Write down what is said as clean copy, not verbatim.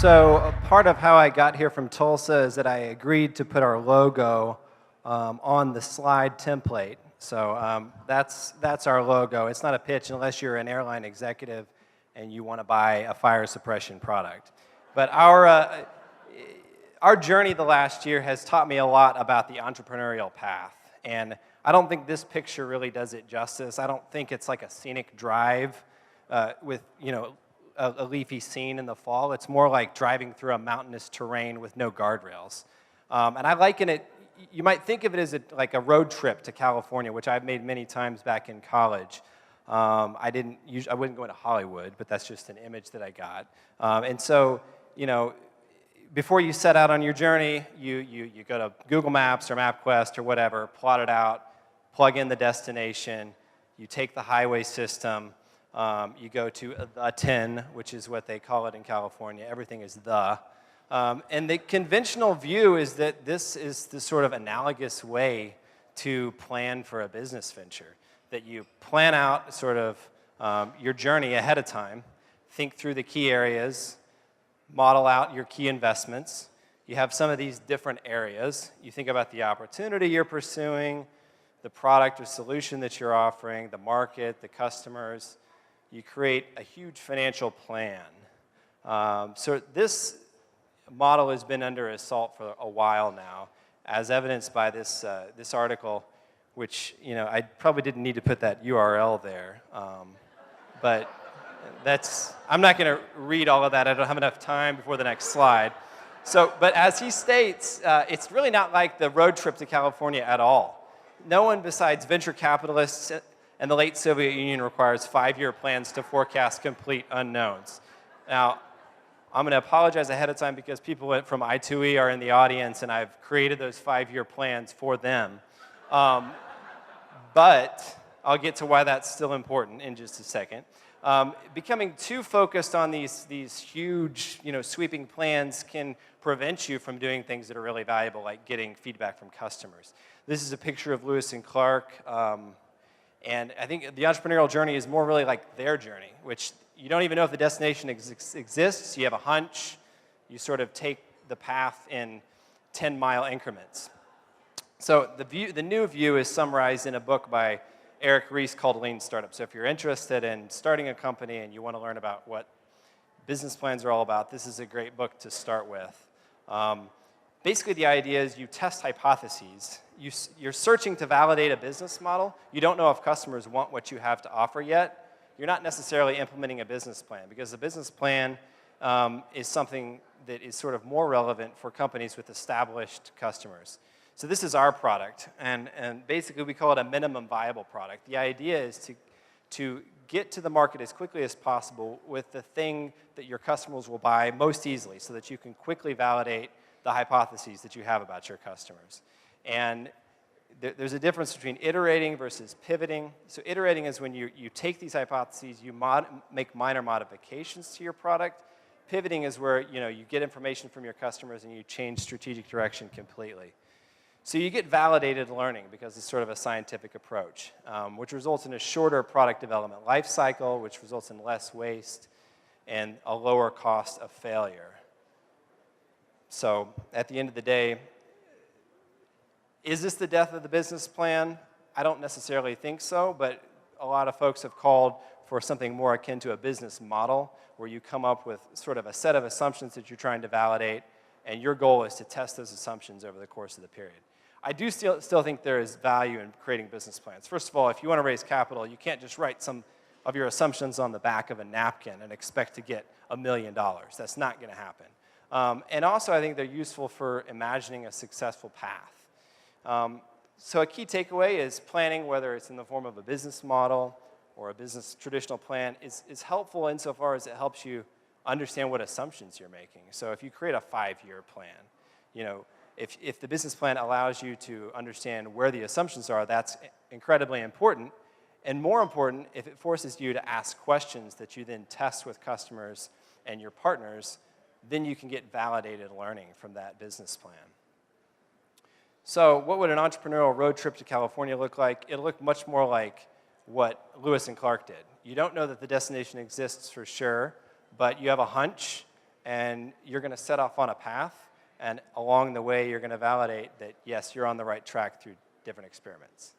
So part of how I got here from Tulsa is that I agreed to put our logo on the slide template. So that's our logo. It's not a pitch unless you're an airline executive and you want to buy a fire suppression product. But our journey the last year has taught me a lot about the entrepreneurial path. And I don't think this picture really does it justice. I don't think it's like a scenic drive with, a leafy scene in the fall. It's more like driving through a mountainous terrain with no guardrails. And I liken it, you might think of it as like a road trip to California, which I've made many times back in college. I wouldn't go into Hollywood, but that's just an image that I got. And so, before you set out on your journey, you go to Google Maps or MapQuest or whatever, plot it out, plug in the destination, you take the highway system, you go to the 10, which is what they call it in California. Everything is the. And the conventional view is that this is the sort of analogous way to plan for a business venture, that you plan out sort of your journey ahead of time, think through the key areas, model out your key investments. You have some of these different areas. You think about the opportunity you're pursuing, the product or solution that you're offering, the market, the customers. You create a huge financial plan. So this model has been under assault for a while now, as evidenced by this article, which I probably didn't need to put that URL there, but I'm not going to read all of that. I don't have enough time before the next slide. So, but as he states, it's really not like the road trip to California at all. No one besides venture capitalists and the late Soviet Union requires 5-year plans to forecast complete unknowns. Now, I'm going to apologize ahead of time because people from I2E are in the audience and I've created those 5-year plans for them. But I'll get to why that's still important in just a second. Becoming too focused on these huge, sweeping plans can prevent you from doing things that are really valuable, like getting feedback from customers. This is a picture of Lewis and Clark, and I think the entrepreneurial journey is more really like their journey, which you don't even know if the destination exists. You have a hunch. You sort of take the path in 10-mile increments. So the new view is summarized in a book by Eric Ries called Lean Startup. So if you're interested in starting a company and you want to learn about what business plans are all about, this is a great book to start with. Basically, the idea is you test hypotheses. You're searching to validate a business model. You don't know if customers want what you have to offer yet. You're not necessarily implementing a business plan because the business plan is something that is sort of more relevant for companies with established customers. So this is our product, and basically we call it a minimum viable product. The idea is to get to the market as quickly as possible with the thing that your customers will buy most easily so that you can quickly validate the hypotheses that you have about your customers. And there's a difference between iterating versus pivoting. So iterating is when you take these hypotheses, you make minor modifications to your product. Pivoting is where you get information from your customers and you change strategic direction completely. So you get validated learning because it's sort of a scientific approach, which results in a shorter product development life cycle, which results in less waste and a lower cost of failure. So at the end of the day, is this the death of the business plan? I don't necessarily think so, but a lot of folks have called for something more akin to a business model where you come up with sort of a set of assumptions that you're trying to validate, and your goal is to test those assumptions over the course of the period. I do still think there is value in creating business plans. First of all, if you want to raise capital, you can't just write some of your assumptions on the back of a napkin and expect to get $1 million. That's not going to happen. And also, I think they're useful for imagining a successful path. So a key takeaway is planning, whether it's in the form of a business model or a business traditional plan, is helpful insofar as it helps you understand what assumptions you're making. So if you create a 5-year plan, if the business plan allows you to understand where the assumptions are, that's incredibly important. And more important, if it forces you to ask questions that you then test with customers and your partners, then you can get validated learning from that business plan. So what would an entrepreneurial road trip to California look like? It'll look much more like what Lewis and Clark did. You don't know that the destination exists for sure, but you have a hunch, and you're going to set off on a path, and along the way, you're going to validate that, yes, you're on the right track through different experiments.